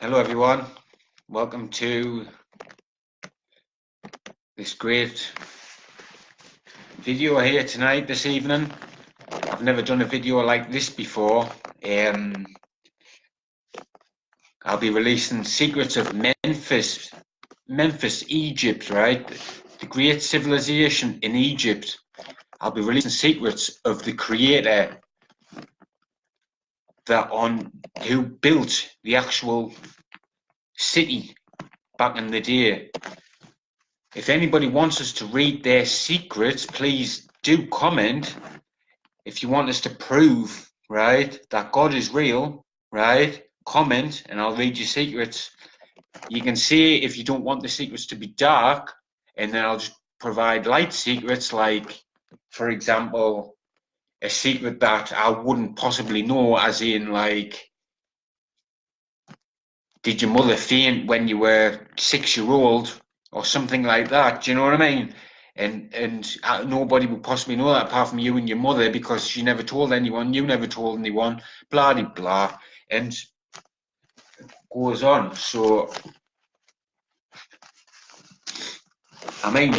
Hello everyone, welcome to this great video here tonight, this evening. I've never done a video like this before. I'll be releasing secrets of Memphis, Egypt, right? The great civilization in Egypt. I'll be releasing secrets of the creator who built the actual city back in the day. If anybody wants us to read their secrets, please do comment. If you want us to prove, right, that God is real, right, comment and I'll read your secrets. You can say if you don't want the secrets to be dark, and then I'll just provide light secrets, like, for example, a secret that I wouldn't possibly know, as in, like, did your mother faint when you were 6-year-old or something like that? Do you know what I mean? And nobody would possibly know that apart from you and your mother, because she never told anyone, you never told anyone, blah de blah, and goes on. So, I mean,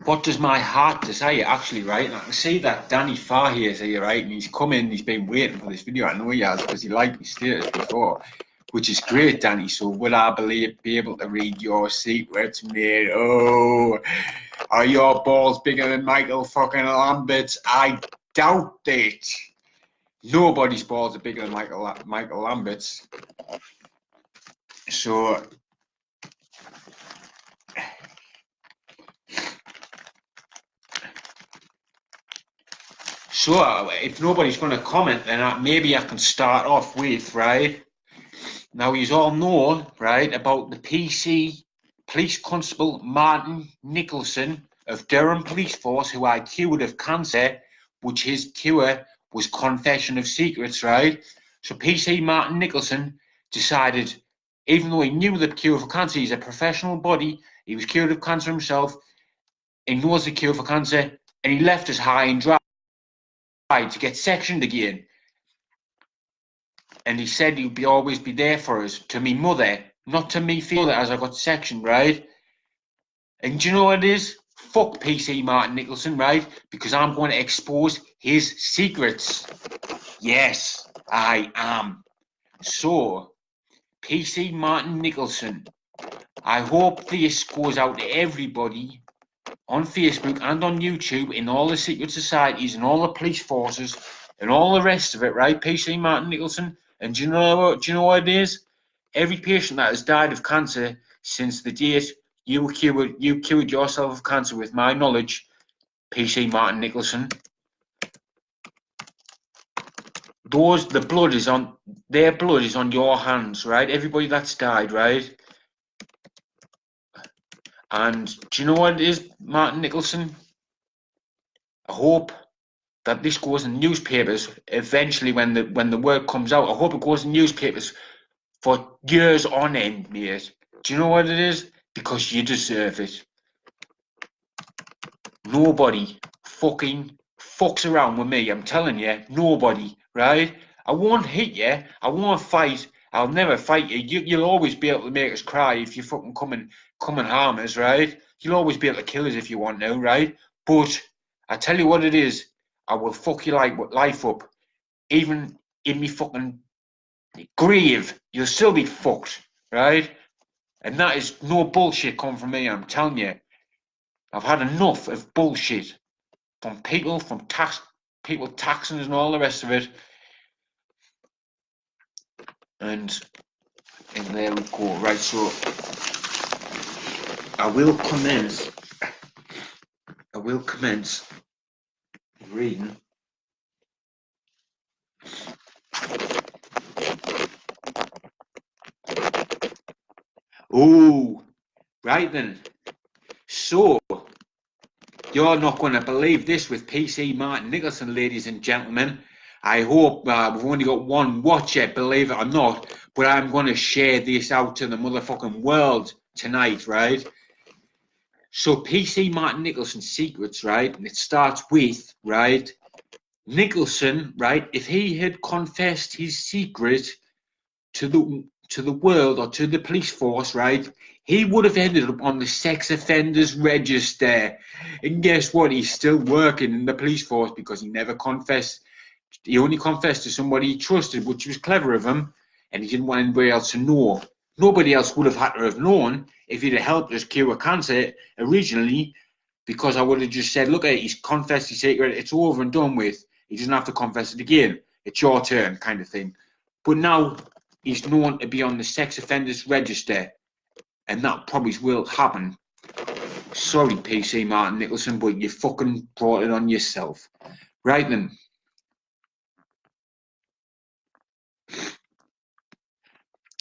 what does my heart desire actually, right? And I can see that Danny Fahey is here, right? And he's come in, he's been waiting for this video. I know he has, because he liked my status before, which is great, Danny. So will I be able to read your secrets, mate? Oh, are your balls bigger than Michael fucking Lambert's? I doubt it. Nobody's balls are bigger than Michael Lambert's. So if nobody's going to comment, then maybe I can start off with, right? Now, you all know, right, about the PC Police Constable Martin Nicholson of Durham Police Force, who I cured of cancer, which his cure was confession of secrets, right? So PC Martin Nicholson decided, even though he knew the cure for cancer, he's a professional body, he was cured of cancer himself, he knows the cure for cancer, and he left us high and dry to get sectioned again. And he said he'd always be there for us, to me mother, not to me father, as I got sectioned, right? And do you know what it is? Fuck PC Martin Nicholson, right? Because I'm going to expose his secrets. Yes, I am. So, PC Martin Nicholson, I hope this goes out to everybody on Facebook and on YouTube, in all the secret societies and all the police forces and all the rest of it, right? PC Martin Nicholson. And do you know what it is? Every patient that has died of cancer since the date you cured yourself of cancer, with my knowledge, PC Martin Nicholson, their blood is on your hands, right? Everybody that's died, right? And do you know what it is, Martin Nicholson? I hope that this goes in newspapers eventually when the word comes out. I hope it goes in newspapers for years on end, mate. Do you know what it is? Because you deserve it. Nobody fucking fucks around with me, I'm telling you. Nobody, right? I won't hit you. I won't fight. I'll never fight you. You'll always be able to make us cry if you fucking come and harm us, right? You'll always be able to kill us if you want to, right? But I tell you what it is. I will fuck your life up. Even in me fucking grave, you'll still be fucked, right? And that is no bullshit coming from me, I'm telling you. I've had enough of bullshit from people, people taxing us and all the rest of it. And there we go. Right, so I will commence reading. Oh, right then. So, you're not going to believe this with PC Martin Nicholson, ladies and gentlemen. I hope we've only got one watcher, believe it or not, but I'm going to share this out to the motherfucking world tonight, right? So, PC Martin Nicholson's secrets, right? And it starts with, right, Nicholson, right, if he had confessed his secret to to the world or to the police force, right, he would have ended up on the sex offenders register. And guess what? He's still working in the police force because he never confessed. He only confessed to somebody he trusted, which was clever of him, and he didn't want anybody else to know. Nobody else would have had to have known if he'd have helped us cure cancer originally, because I would have just said, look, he's confessed his secret, it's over and done with. He doesn't have to confess it again. It's your turn, kind of thing. But now he's known to be on the sex offenders register, and that probably will happen. Sorry, PC Martin Nicholson, but you fucking brought it on yourself. Right then.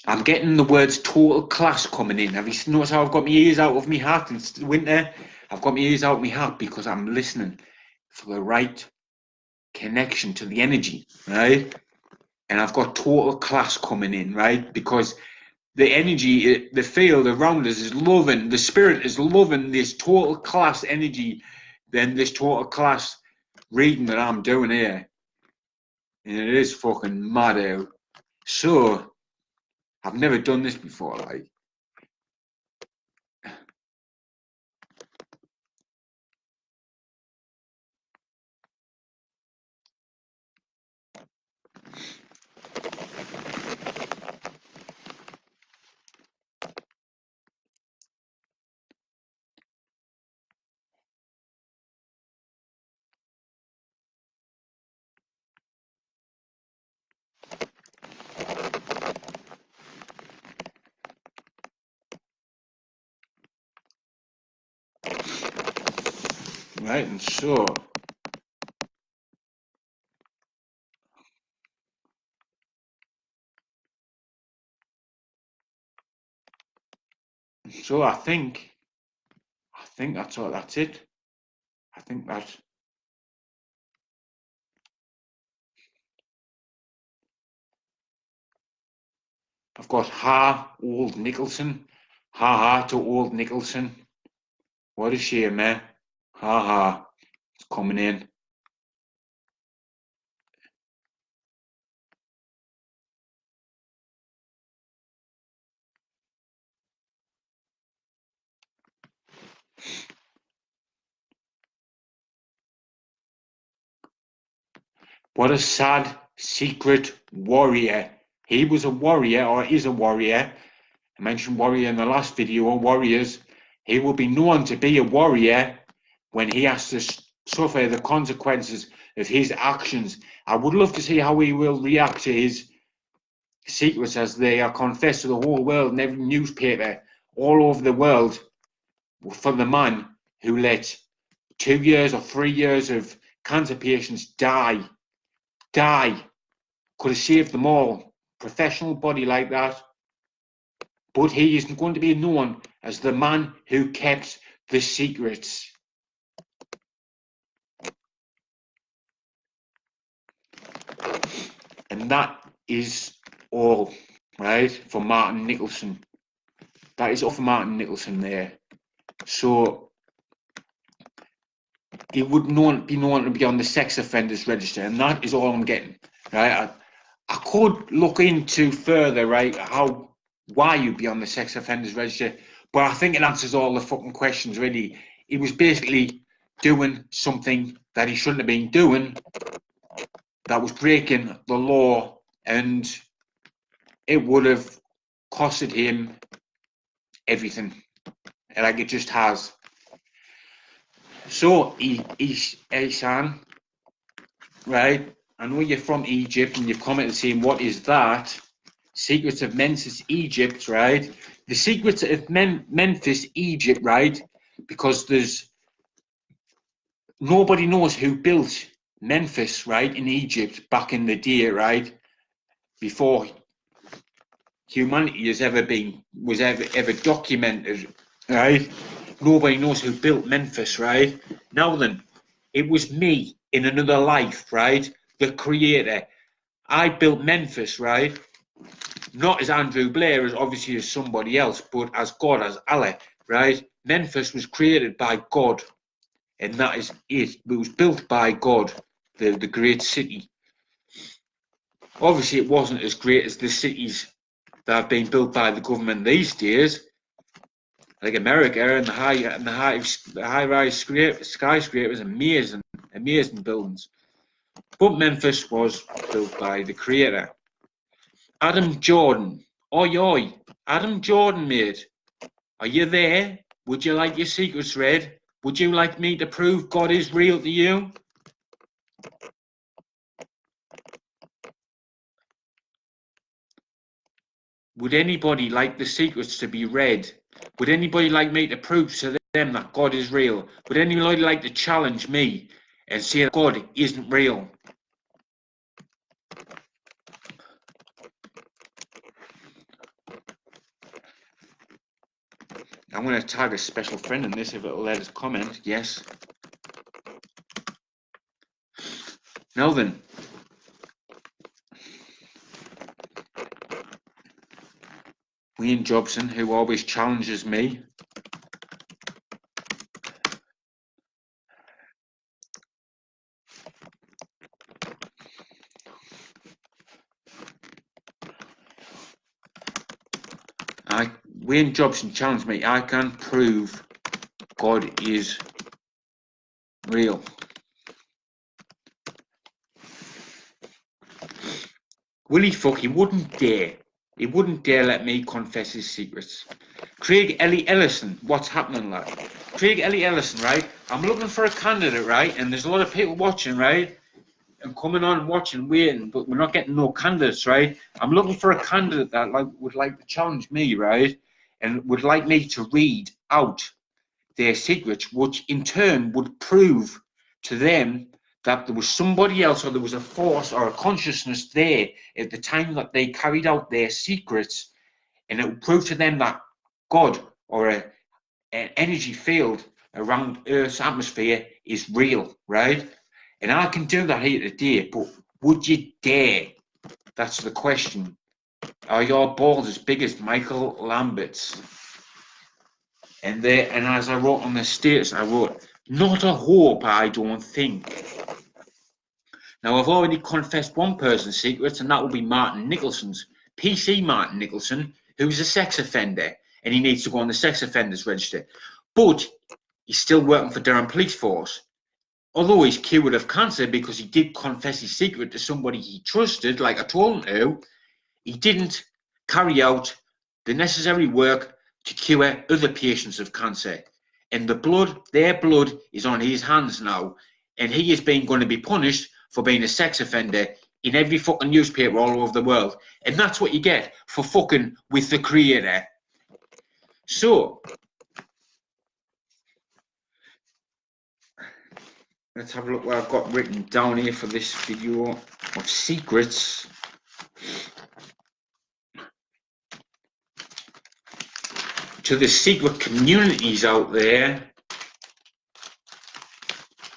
I'm getting the words total class coming in. Have you noticed how I've got my ears out of my hat? It's winter. I've got my ears out of my hat because I'm listening for the right connection to the energy, right? And I've got total class coming in, right? Because the energy, the field around us is loving, the spirit is loving this total class energy, then this total class reading that I'm doing here. And it is fucking mad out. So, I've never done this before, like. Right, and so I think that's all. That's it. I think that I've got old Nicholson. Ha to old Nicholson. What a shame, eh? Ha. It's coming in. What a sad secret warrior. He was a warrior, or is a warrior. I mentioned warrior in the last video, or warriors. He will be known to be a warrior when he has to suffer the consequences of his actions. I would love to see how he will react to his secrets as they are confessed to the whole world in every newspaper all over the world, for the man who let 2 years or 3 years of cancer patients die. Could have saved them all. Professional body like that. But he isn't going to be known as the man who kept the secrets. And that is all, right, for Martin Nicholson. That is all for Martin Nicholson there. So he would be known to be on the sex offenders register, and that is all I'm getting, right? I could look into further, right, why you'd be on the sex offenders register, but I think it answers all the fucking questions, really. He was basically doing something that he shouldn't have been doing, that was breaking the law, and it would have costed him everything, like it just has. So, Isan, right, I know you're from Egypt, and you've commented saying, what is that? Secrets of Memphis, Egypt, right? The secrets of Memphis, Egypt, right? Because there's nobody knows who built Memphis, right, in Egypt back in the day, right? Before humanity has ever documented, right? Nobody knows who built Memphis, right? Now then, it was me in another life, right? The creator. I built Memphis, right? Not as Andrew Blair, as obviously as somebody else, but as God, as Allah, right? Memphis was created by God, and that is it. It was built by God, the great city. Obviously, it wasn't as great as the cities that have been built by the government these days, like America and the high-rise skyscrapers, amazing buildings. But Memphis was built by the creator. Adam Jordan, oi, Adam Jordan, mate, are you there? Would you like your secrets read? Would you like me to prove God is real to you? Would anybody like the secrets to be read? Would anybody like me to prove to them that God is real? Would anybody like to challenge me and say that God isn't real? I'm going to tag a special friend in this if it'll let us comment. Yes. Now then. Wayne Jobson, who always challenges me. Wayne Jobson challenged me. I can prove God is real. Will he fuck? He wouldn't dare. He wouldn't dare let me confess his secrets. Craig Ellie Ellison, what's happening, lad? Craig Ellie Ellison, right? I'm looking for a candidate, right? And there's a lot of people watching, right? And coming on, watching, waiting, but we're not getting no candidates, right? I'm looking for a candidate that would like to challenge me, right? And would like me to read out their secrets, which in turn would prove to them that there was somebody else, or there was a force or a consciousness there at the time that they carried out their secrets, and it would prove to them that God or an energy field around Earth's atmosphere is real, right? And I can do that here today, but would you dare? That's the question. Are your balls as big as Michael Lambert's? And as I wrote on the status, I wrote, not a hope, I don't think. Now, I've already confessed one person's secrets, and that will be Martin Nicholson's. PC Martin Nicholson, who's a sex offender, and he needs to go on the sex offenders register. But he's still working for Durham Police Force. Although he's cured of cancer because he did confess his secret to somebody he trusted, like I told him to, he didn't carry out the necessary work to cure other patients of cancer. And their blood is on his hands now. And he is going to be punished for being a sex offender in every fucking newspaper all over the world. And that's what you get for fucking with the creator. So, let's have a look what I've got written down here for this video of secrets. To the secret communities out there,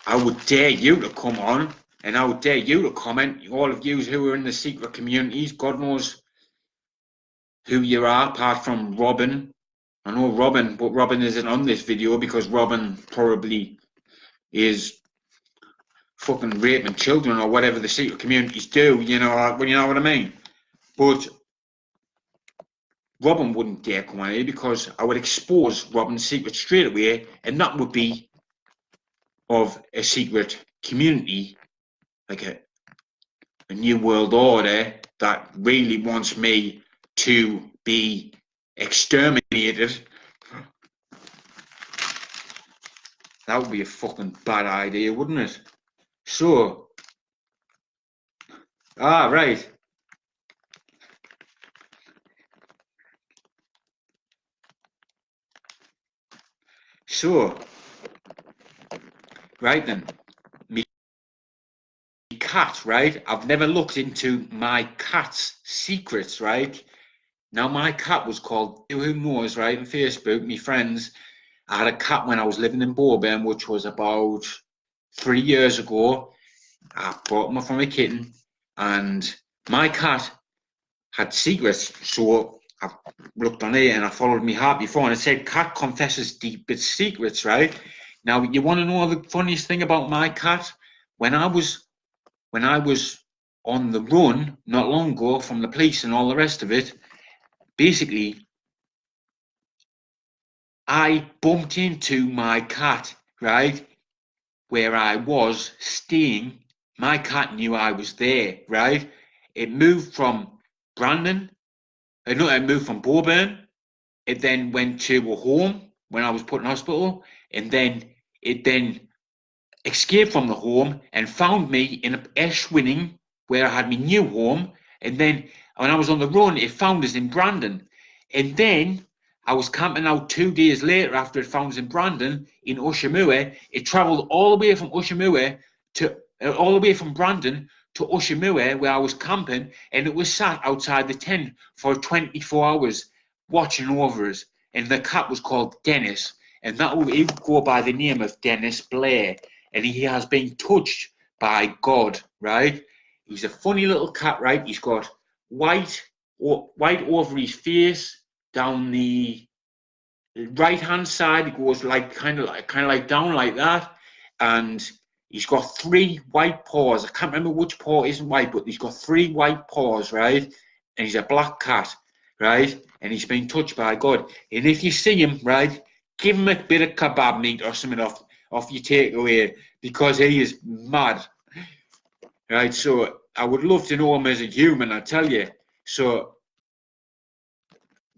I would dare you to come on, and I would dare you to comment. All of you who are in the secret communities, God knows who you are, apart from Robin. I know Robin, but Robin isn't on this video because Robin probably is fucking raping children or whatever the secret communities do. You know what I mean? But Robin wouldn't dare come on here because I would expose Robin's secret straight away, and that would be of a secret community, like a new world order that really wants me to be exterminated. That would be a fucking bad idea, wouldn't it? So, right. So, right then, me cat, right? I've never looked into my cat's secrets, right? Now, my cat was called, who knows, right? On Facebook, me friends, I had a cat when I was living in Bourbon, which was about 3 years ago. I bought him from a kitten, and my cat had secrets. So I looked on it and I followed my heart before, and it said cat confesses deepest secrets, right? Now, you want to know the funniest thing about my cat? When I was on the run not long ago from the police and all the rest of it, basically, I bumped into my cat, right, where I was staying. My cat knew I was there, right? It moved from Brandon, no, it moved from Boburn. It then went to a home when I was put in hospital, and then it then escaped from the home and found me in Eschwinning, where I had my new home. And then when I was on the run, it found us in Brandon. And then I was camping out 2 days later after it found us in Brandon in Ushamua. It travelled all the way from Ushamua to all the way from Brandon to Ushamua, where I was camping, and it was sat outside the tent for 24 hours watching over us. And the cat was called Dennis, and that would he would go by the name of Dennis Blair, and he has been touched by God, right? He's a funny little cat, right? He's got white over his face, down the right hand side. It goes like kind of like down like that, and he's got 3 white paws. I can't remember which paw isn't white, but he's got 3 white paws, right? And he's a black cat, right? And he's been touched by God. And if you see him, right, give him a bit of kebab meat or something off your takeaway, because he is mad, right? So I would love to know him as a human, I tell you. So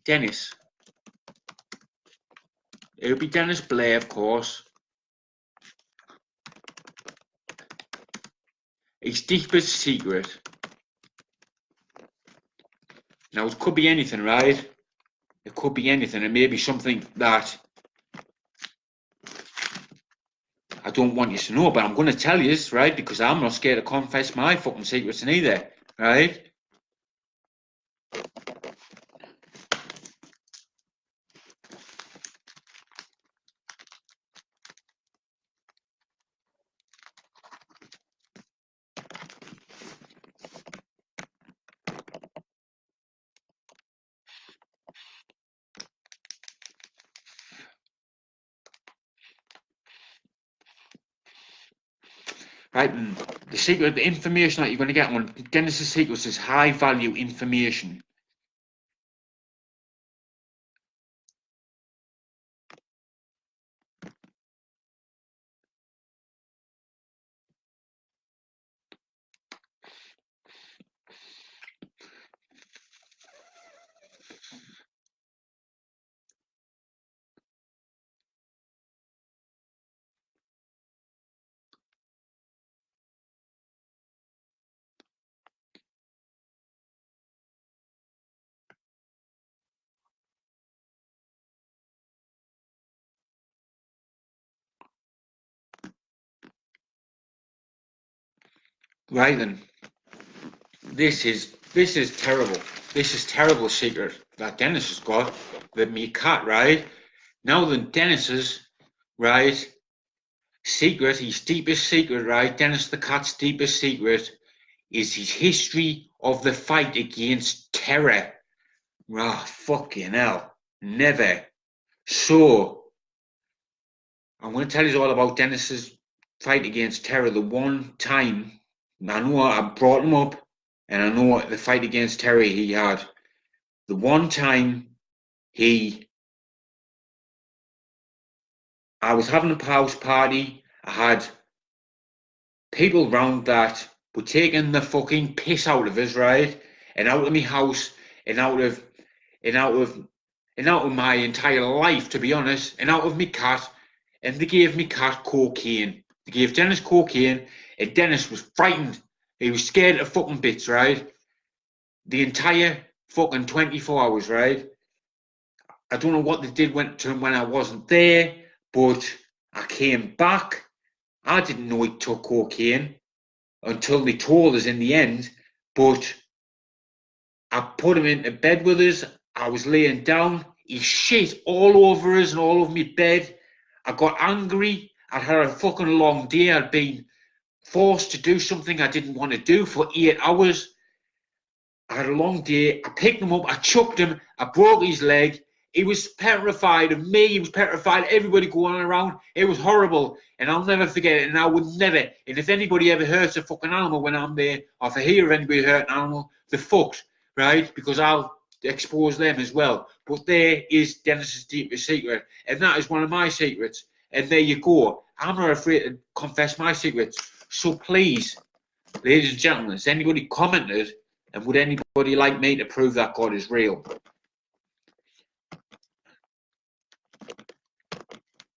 Dennis, it'll be Dennis Blair, of course. His deepest secret. Now it could be anything, right? It could be anything. It may be something that I don't want you to know, but I'm going to tell you this, right? Because I'm not scared to confess my fucking secrets neither, right? Right, and the secret, the information that you're going to get on Dennis's secrets is high value information. Right then, this is terrible. This is terrible secret that Dennis has got with me cat, right? Now then, Dennis's right secret, his deepest secret, right? Dennis the cat's deepest secret is his history of the fight against terror. Ah, fucking hell. Never. So, I'm going to tell you all about Dennis's fight against terror. The one time, I know I brought him up, and I know the fight against terror he had. The one time I was having a house party, I had people round that were taking the fucking piss out of us, right? And out of my house, and out of my entire life, to be honest, and out of me cat, and they gave me cat cocaine. They gave Dennis cocaine, and Dennis was frightened. He was scared of fucking bits, right? The entire fucking 24 hours, right? I don't know what they did to him when I wasn't there, but I came back. I didn't know he took cocaine until they told us in the end, but I put him into bed with us. I was laying down. He shit all over us and all over my bed. I got angry. I'd had a fucking long day. I'd been forced to do something I didn't want to do for 8 hours. I had a long day. I picked him up. I chucked him. I broke his leg. He was petrified of me. He was petrified of everybody going around. It was horrible. And I'll never forget it. And I would never. And if anybody ever hurts a fucking animal when I'm there, or if I hear of anybody hurt an animal, they're fucked, right? Because I'll expose them as well. But there is Dennis's deepest secret, and that is one of my secrets. And there you go. I'm not afraid to confess my secrets. So please, ladies and gentlemen, has anybody commented, and would anybody like me to prove that God is real?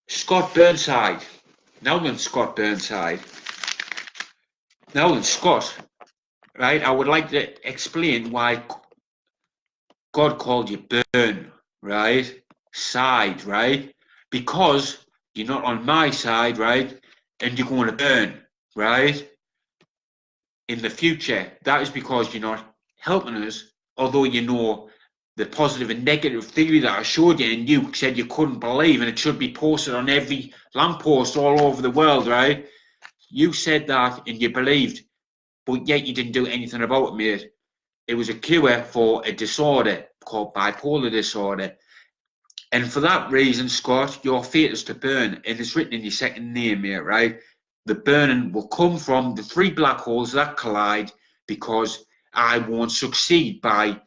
Scott Burnside. Now then, Scott Burnside. Now then, Scott. Right, I would like to explain why God called you burn, right? Side, right? Because you're not on my side, right? And you're going to burn, right? In the future. That is because you're not helping us, although you know the positive and negative theory that I showed you and you said you couldn't believe, and it should be posted on every lamppost all over the world, right? You said that and you believed, but yet you didn't do anything about it, mate. It was a cure for a disorder called bipolar disorder. And for that reason, Scott, your fate is to burn. And it's written in your second name, mate, right? The burning will come from the three black holes that collide because I won't succeed by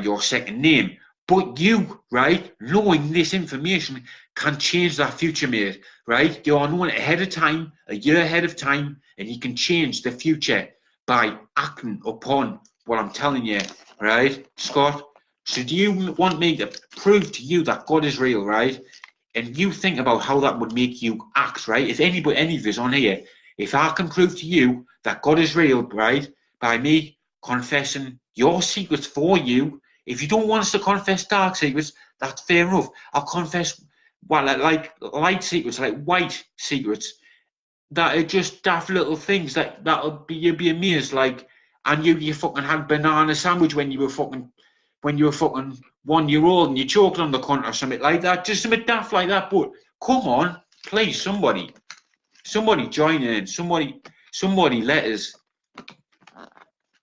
your second name. But you, right, knowing this information can change that future, mate, right? You are knowing it ahead of time, a year ahead of time, and you can change the future by acting upon what I'm telling you, right, Scott? So do you want me to prove to you that God is real, right? And you think about how that would make you act, right? If any of us on here, if I can prove to you that God is real, right, by me confessing your secrets for you. If you don't want us to confess dark secrets, that's fair enough. I'll confess like light secrets, like white secrets that are just daft little things that'll be you'll be amazed. Like I knew you fucking had banana sandwich when you were fucking 1 year old and you choked on the cunt or something like that. Just something daft like that. But come on, please, somebody join in. Somebody let us.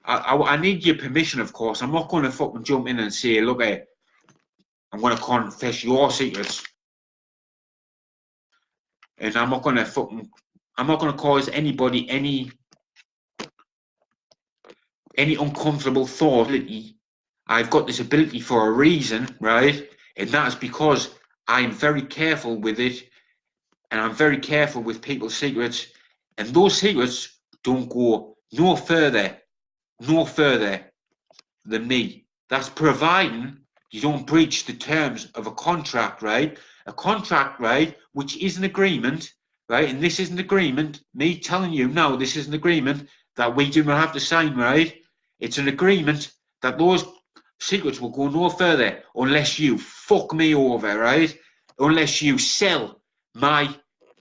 I need your permission, of course. I'm not going to fucking jump in and say, look, I'm going to confess your secrets, and I'm not going to cause anybody any uncomfortable thought. I've got this ability for a reason, right? And that's because I'm very careful with it, and I'm very careful with people's secrets, and those secrets don't go no further than me. That's providing you don't breach the terms of a contract, right? A contract, right, which is an agreement, right? And this is an agreement. Me telling you, no, this is an agreement that we do not have to sign, right? It's an agreement that those secrets will go no further unless you fuck me over, right? Unless you sell my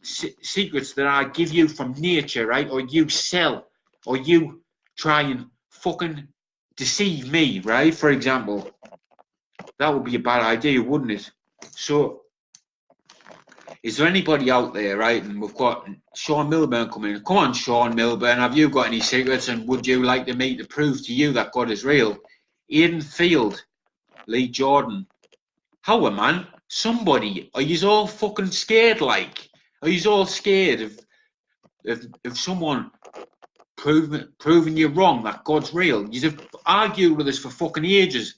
secrets that I give you from nature, right? Or you sell, or you try and fucking deceive me, right? For example, that would be a bad idea, wouldn't it? So, is there anybody out there, right? And we've got Sean Milburn coming in. Come on, Sean Milburn, have you got any secrets? And would you like me to prove to you that God is real? Aidan Field, Lee Jordan. How, man? Somebody, are you all fucking scared? Like, are you all scared of someone proving you wrong that God's real? You've argued with us for fucking ages.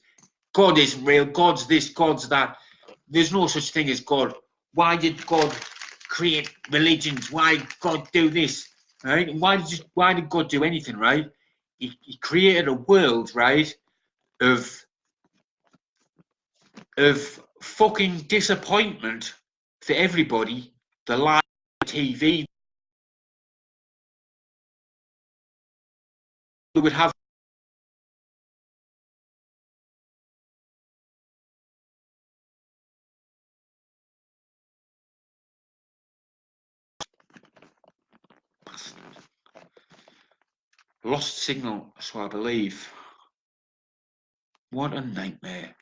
God isn't real. God's this. God's that. There's no such thing as God. Why did God create religions? Why did God do this? Right? Why did God do anything? Right? He created a world, right, of fucking disappointment for everybody. The live TV would have lost signal, so I believe. What a nightmare.